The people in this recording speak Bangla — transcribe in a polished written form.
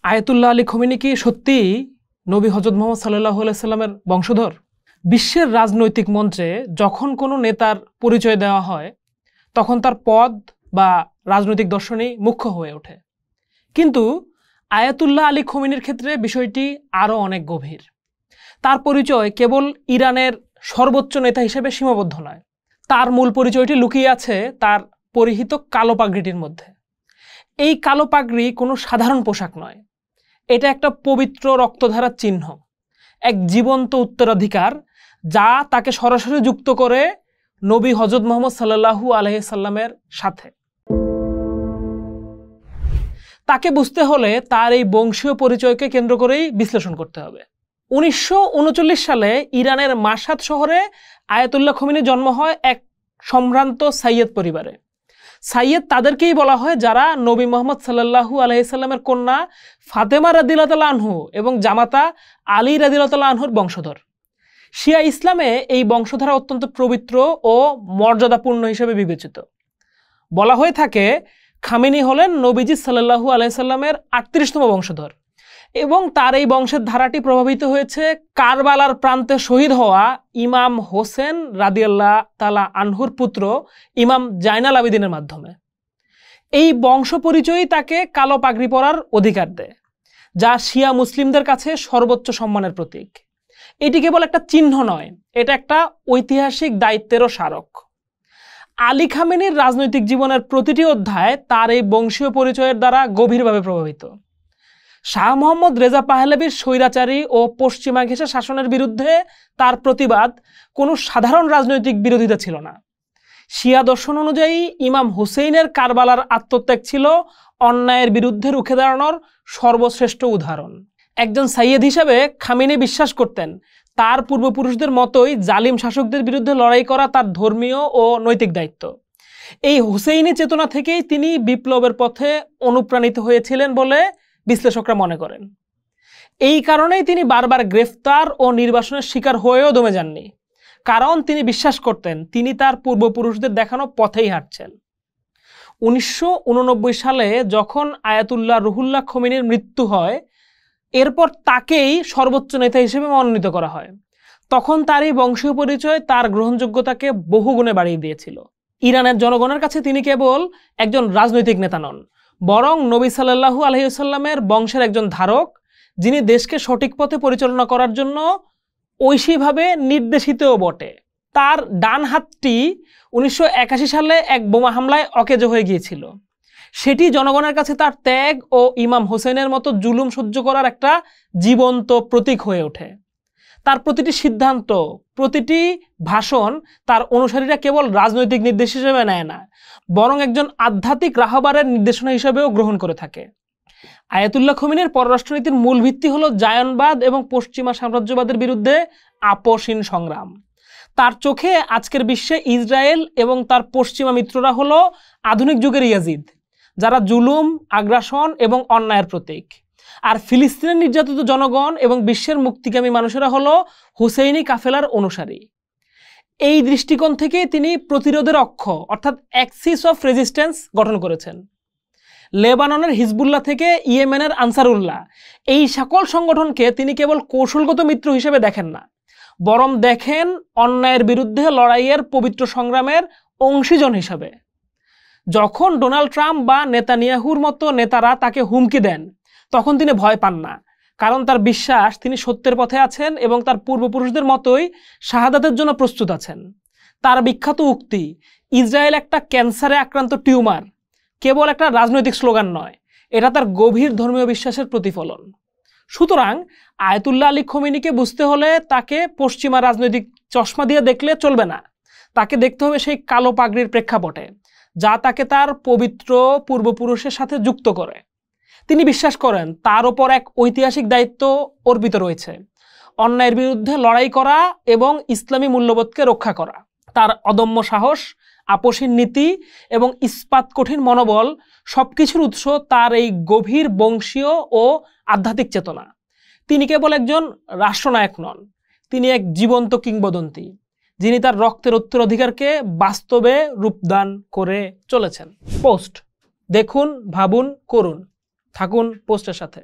আয়াতুল্লাহ আলী খোমেনি কি সত্যিই নবী হযরত মুহাম্মদ সাল্লাল্লাহু আলাইহি সাল্লামের বংশধর? বিশ্বের রাজনৈতিক মঞ্চে যখন কোনো নেতার পরিচয় দেওয়া হয় তখন তার পদ বা রাজনৈতিক দর্শনই মুখ্য হয়ে ওঠে। কিন্তু আয়াতুল্লাহ আলী খোমেনির ক্ষেত্রে বিষয়টি আরও অনেক গভীর। তার পরিচয় কেবল ইরানের সর্বোচ্চ নেতা হিসেবে সীমাবদ্ধ নয়, তার মূল পরিচয়টি লুকিয়ে আছে তার পরিহিত কালো পাগড়িটির মধ্যে। এই কালো পাগড়ি কোনো সাধারণ পোশাক নয়, এটা একটা পবিত্র রক্তধারার চিহ্ন, এক জীবন্ত উত্তরাধিকার যা তাকে সরাসরি যুক্ত করে নবী হযরত মুহাম্মদ সাল্লাল্লাহু আলাইহি সাল্লামের সাথে। তাকে বুঝতে হলে তার এই বংশীয় পরিচয়কে কেন্দ্র করেই বিশ্লেষণ করতে হবে। 1939 সালে ইরানের মাশহাদ শহরে আয়াতুল্লাহ খোমেনির জন্ম হয় এক সম্ভ্রান্ত সাইয়েদ পরিবারে। সাইয়েদ তাদেরকেই বলা হয় যারা নবী মুহাম্মদ সাল্লাল্লাহু আলাইহি সাল্লামের কন্যা ফাতেমা রাদিয়াল্লাহু তাআলা আনহু এবং জামাতা আলী রাদিয়াল্লাহু তাআলা আনহুর বংশধর। শিয়া ইসলামে এই বংশধারা অত্যন্ত পবিত্র ও মর্যাদাপূর্ণ হিসেবে বিবেচিত। বলা হয়ে থাকে খামেনি হলেন নবীজি সাল্লাল্লাহু আলাইহি সাল্লামের 38তম বংশধর এবং তার এই বংশের ধারাটি প্রভাবিত হয়েছে কারবালার প্রান্তে শহীদ হওয়া ইমাম হোসেন রাদিয়াল্লাহু তাআলা আনহুর পুত্র ইমাম জাইনাল আবেদিনের মাধ্যমে। এই বংশ পরিচয়ই তাকে কালো পাগড়ি পরার অধিকার দেয়, যা শিয়া মুসলিমদের কাছে সর্বোচ্চ সম্মানের প্রতীক। এটি কেবল একটা চিহ্ন নয়, এটা একটা ঐতিহাসিক দায়িত্বেরও স্মারক। আলী খামেনির রাজনৈতিক জীবনের প্রতিটি অধ্যায় তার এই বংশীয় পরিচয়ের দ্বারা গভীরভাবে প্রভাবিত। শাহ মোহাম্মদ রেজা পাহলেভির স্বৈরাচারী ও পশ্চিমা ঘেঁষা শাসনের বিরুদ্ধে তার প্রতিবাদ কোনো সাধারণ রাজনৈতিক বিরোধিতা ছিল না। শিয়া দর্শন অনুযায়ী ইমাম হুসেইনের কারবালার আত্মত্যাগ ছিল অন্যায়ের বিরুদ্ধে রুখে দাঁড়ানোর সর্বশ্রেষ্ঠ উদাহরণ। একজন সাইয়েদ হিসেবে খামেনি বিশ্বাস করতেন তার পূর্বপুরুষদের মতোই জালিম শাসকদের বিরুদ্ধে লড়াই করা তার ধর্মীয় ও নৈতিক দায়িত্ব। এই হুসেইনি চেতনা থেকেই তিনি বিপ্লবের পথে অনুপ্রাণিত হয়েছিলেন বলে বিশ্লেষকরা মনে করেন। এই কারণেই তিনি বারবার গ্রেফতার ও নির্বাসনের শিকার হয়েও দমে যাননি, কারণ তিনি বিশ্বাস করতেন তিনি তার পূর্বপুরুষদের দেখানো পথেই হাঁটছেন। 1989 সালে যখন আয়াতুল্লাহ রুহুল্লাহ খোমেনির মৃত্যু হয়, এরপর তাকেই সর্বোচ্চ নেতা হিসেবে মনোনীত করা হয়। তখন তার এই বংশীয় পরিচয় তার গ্রহণযোগ্যতাকে বহুগুণে বাড়িয়ে দিয়েছিল। ইরানের জনগণের কাছে তিনি কেবল একজন রাজনৈতিক নেতা নন, বরং নবী সাল্লাল্লাহু আলাইহি সাল্লামের বংশের একজন ধারক, যিনি দেশকে সঠিক পথে পরিচালনা করার জন্য ঐশীভাবে নির্দেশিতও বটে। তার ডান হাতটি 1981 সালে এক বোমা হামলায় অকেজো হয়ে গিয়েছিল। সেটি জনগণের কাছে তার ত্যাগ ও ইমাম হোসেনের মতো জুলুম সহ্য করার একটা জীবন্ত প্রতীক হয়ে ওঠে। তার প্রতিটি সিদ্ধান্ত, প্রতিটি ভাষণ তার অনুসারীরা কেবল রাজনৈতিক নির্দেশ হিসেবে নেয় না, বরং একজন আধ্যাত্মিক রাহবারের নির্দেশনা হিসেবেও গ্রহণ করে থাকে। আয়াতুল্লাহ খোমেনির পররাষ্ট্রনীতির মূল ভিত্তি হলো জায়নবাদ এবং পশ্চিমা সাম্রাজ্যবাদের বিরুদ্ধে আপোষহীন সংগ্রাম। তার চোখে আজকের বিশ্বে ইসরায়েল এবং তার পশ্চিমা মিত্ররা হলো আধুনিক যুগের ইয়াজিদ, যারা জুলুম, আগ্রাসন এবং অন্যায়ের প্রতীক। আর ফিলিস্তিনের নির্যাতিত জনগণ এবং বিশ্বের মুক্তিকামী মানুষেরা হলো হুসেইনি কাফেলার অনুসারী। এই দৃষ্টিকোণ থেকে তিনি প্রতিরোধের অক্ষ অর্থাৎ অ্যাক্সিস অফ রেজিস্ট্যান্স গঠন করেছেন। লেবাননের হিজবুল্লাহ থেকে ইয়েমেনের আনসারুল্লাহ, এই সকল সংগঠনকে তিনি কেবল কৌশলগত মিত্র হিসেবে দেখেন না, বরং দেখেন অন্যায়ের বিরুদ্ধে লড়াইয়ের পবিত্র সংগ্রামের অংশীজন হিসাবে। যখন ডোনাল্ড ট্রাম্প বা নেতানিয়াহুর মতো নেতারা তাকে হুমকি দেন, তখন তিনি ভয় পান না, কারণ তার বিশ্বাস তিনি সত্যের পথে আছেন এবং তার পূর্বপুরুষদের মতোই শাহাদাতের জন্য প্রস্তুত আছেন। তার বিখ্যাত উক্তি, ইসরায়েল একটা ক্যান্সারে আক্রান্ত টিউমার, কেবল একটা রাজনৈতিক স্লোগান নয়, এটা তার গভীর ধর্মীয় বিশ্বাসের প্রতিফলন। সুতরাং আয়াতুল্লাহ আলী খোমেনিকে বুঝতে হলে তাকে পশ্চিমা রাজনৈতিক চশমা দিয়ে দেখলে চলবে না, তাকে দেখতে হবে সেই কালো পাগড়ির প্রেক্ষাপটে, যা তাকে তার পবিত্র পূর্বপুরুষের সাথে যুক্ত করে। তিনি বিশ্বাস করেন তার ওপর এক ঐতিহাসিক দায়িত্ব অর্পিত রয়েছে, অন্যায়ের বিরুদ্ধে লড়াই করা এবং ইসলামী মূল্যবোধকে রক্ষা করা। তার অদম্য সাহস, আপোষহীন নীতি এবং ইস্পাত কঠিন মনোবল সবকিছুর উৎস তার এই গভীর বংশীয় ও আধ্যাত্মিক চেতনা। তিনি কেবল একজন রাষ্ট্রনায়ক নন, তিনি এক জীবন্ত কিংবদন্তি, যিনি তার রক্তের উত্তরাধিকারকে বাস্তবে রূপদান করে চলেছেন। পোস্ট দেখুন, ভাবুন, করুন। থাকুন পোস্টের সাথে।